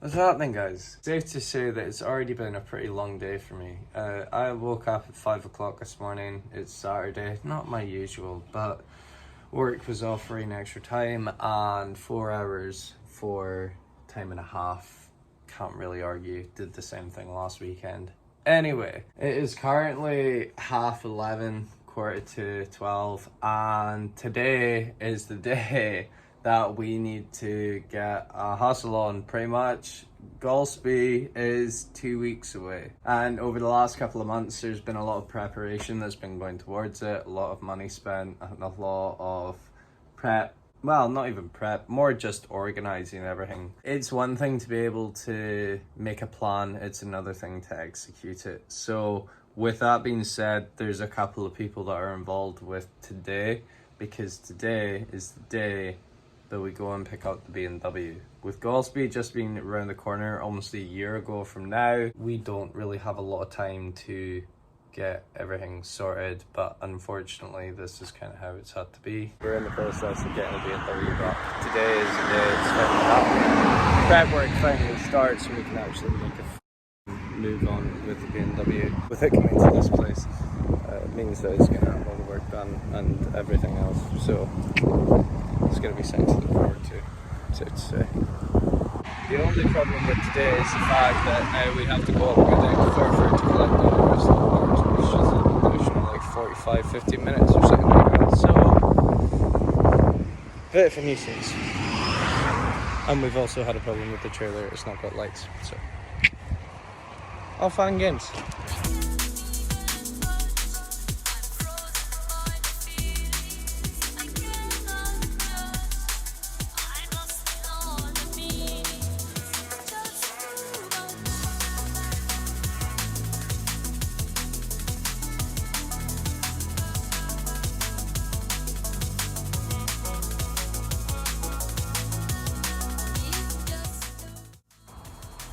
What's happening, guys? Safe to say that it's already been a pretty long day for me. I woke up at 5 o'clock this morning. It's Saturday, not my usual, but work was offering extra time and 4 hours for time and a half. Can't really argue. Did the same thing last weekend. Anyway, it is currently 11:30, 11:45, and today is the day that we need to get a hustle on. Pretty much Golspie is 2 weeks away, and over the last couple of months there's been a lot of preparation that's been going towards it, a lot of money spent and a lot of prep. Well, not even prep, more just organizing everything. It's one thing to be able to make a plan, it's another thing to execute it. So with that being said, there's a couple of people that are involved with today, because today is the day that we go and pick up the BMW. With Golspie just being around the corner almost a year ago from now, we don't really have a lot of time to get everything sorted, but unfortunately this is kind of how it's had to be. We're in the process of getting a BMW back. Today is the day it's finally happening. Prep work finally starts and we can actually make a move on with the BMW. With it coming to this place, it means that it's going to have all the work done and everything else, so it's going to be something to look forward to, safe to say. The only problem with today is the fact that now we have to go up and go down to Fairford to collect all the rest of the parts, which is an additional like 45-50 minutes or something like that. So, bit of a nuisance. And we've also had a problem with the trailer, it's not got lights, so all fun and games.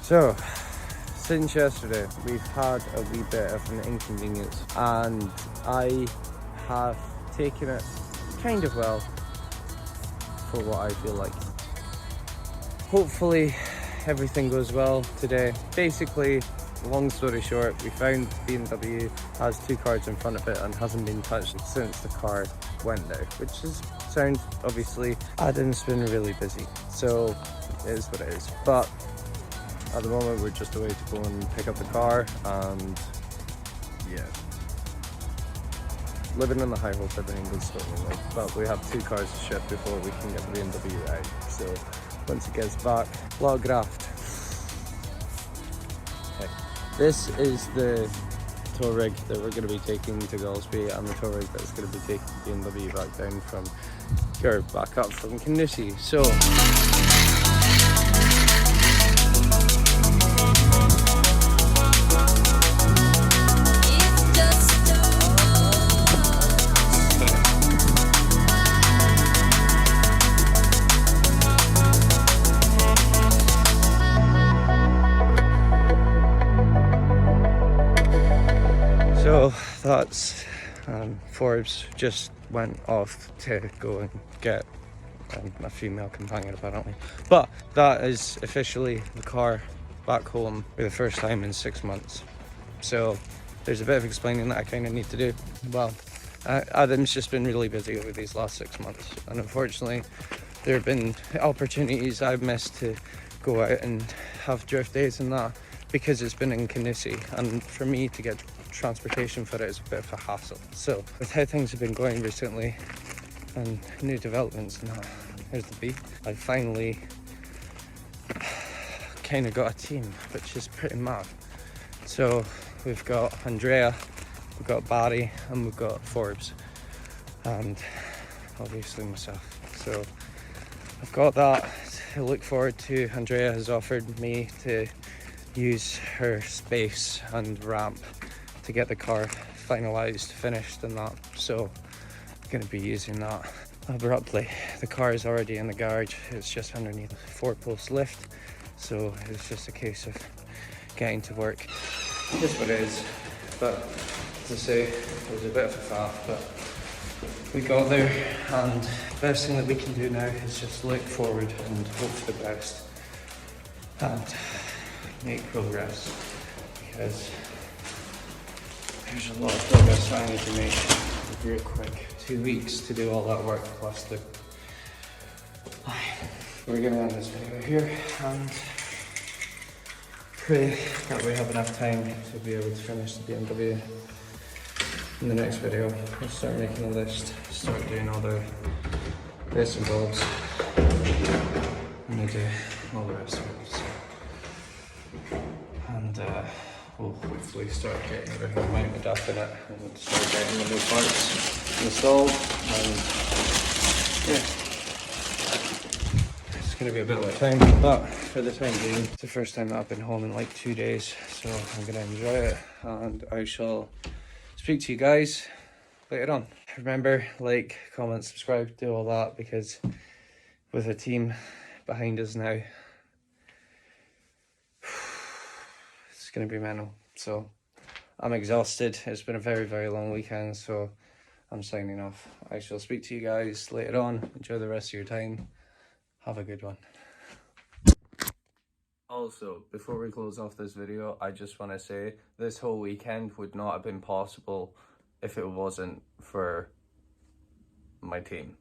So, since yesterday, we've had a wee bit of an inconvenience, and I have taken it kind of well for what I feel like. Hopefully, everything goes well today. Basically, long story short, we found BMW has 2 cards in front of it and hasn't been touched since the car went there, which is sounds obviously. Adam's been really busy, so it is what it is. But at the moment, we're just away to go and pick up the car, and yeah, living in the high hope everything goes smoothly. But we have 2 cars to ship before we can get the BMW out. So once it gets back, a lot of graft. Okay. This is the tow rig that we're going to be taking to Golspie, and the tow rig that's going to be taking the BMW back down from, or back up from Canusi. So that's Forbes just went off to go and get a female companion apparently, but that is officially the car back home for the first time in 6 months. So there's a bit of explaining that I kind of need to do. Well, Adam's just been really busy over these last 6 months, and unfortunately there have been opportunities I've missed to go out and have drift days and that, because it's been in Canusi, and for me to get transportation for it is a bit of a hassle. So with how things have been going recently and new developments and that, here's the beat. I finally kind of got a team, which is pretty mad. So we've got Andrea, we've got Barry, and we've got Forbes, and obviously myself. So I've got that to look forward to. Andrea has offered me to use her space and ramp to get the car finalized, finished and that, so I'm going to be using that abruptly. The car is already in the garage, it's just underneath a 4-post lift, so it's just a case of getting to work. It's what it is, but as I say, it was a bit of a faff, but we got there, and the best thing that we can do now is just look forward and hope for the best. and make progress, because there's a lot of progress I need to make real quick. 2 weeks to do all that work plus the... We're gonna end this video here and pray that we have enough time to be able to finish the BMW. In the next video, we'll start making a list, start doing all the bits and bobs, and we'll do all the rest of it. So, and we'll hopefully start getting everything mounted up in it and start getting the new parts installed. And yeah, it's going to be a bit of a time, but for the time being, it's the first time that I've been home in like 2 days, so I'm going to enjoy it, and I shall speak to you guys later on. Remember, like, comment, subscribe, do all that, because with a team behind us now, it's going to be mental. So I'm exhausted. It's been a very, very long weekend, so I'm signing off. I shall speak to you guys later on. Enjoy the rest of your time. Have a good one. Also, before we close off this video, I just want to say this whole weekend would not have been possible if it wasn't for my team.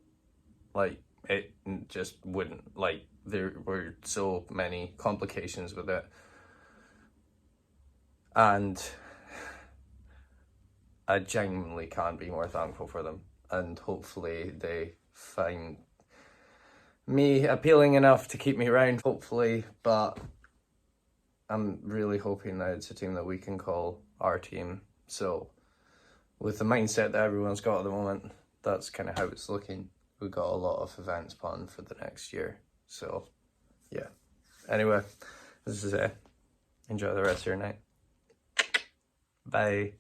Like, it just wouldn't. Like, there were so many complications with it. And I genuinely can't be more thankful for them. And hopefully they find me appealing enough to keep me around, hopefully. But I'm really hoping that it's a team that we can call our team. So with the mindset that everyone's got at the moment, that's kind of how it's looking. We've got a lot of events planned for the next year. So yeah. Anyway, this is it. Enjoy the rest of your night. Bye.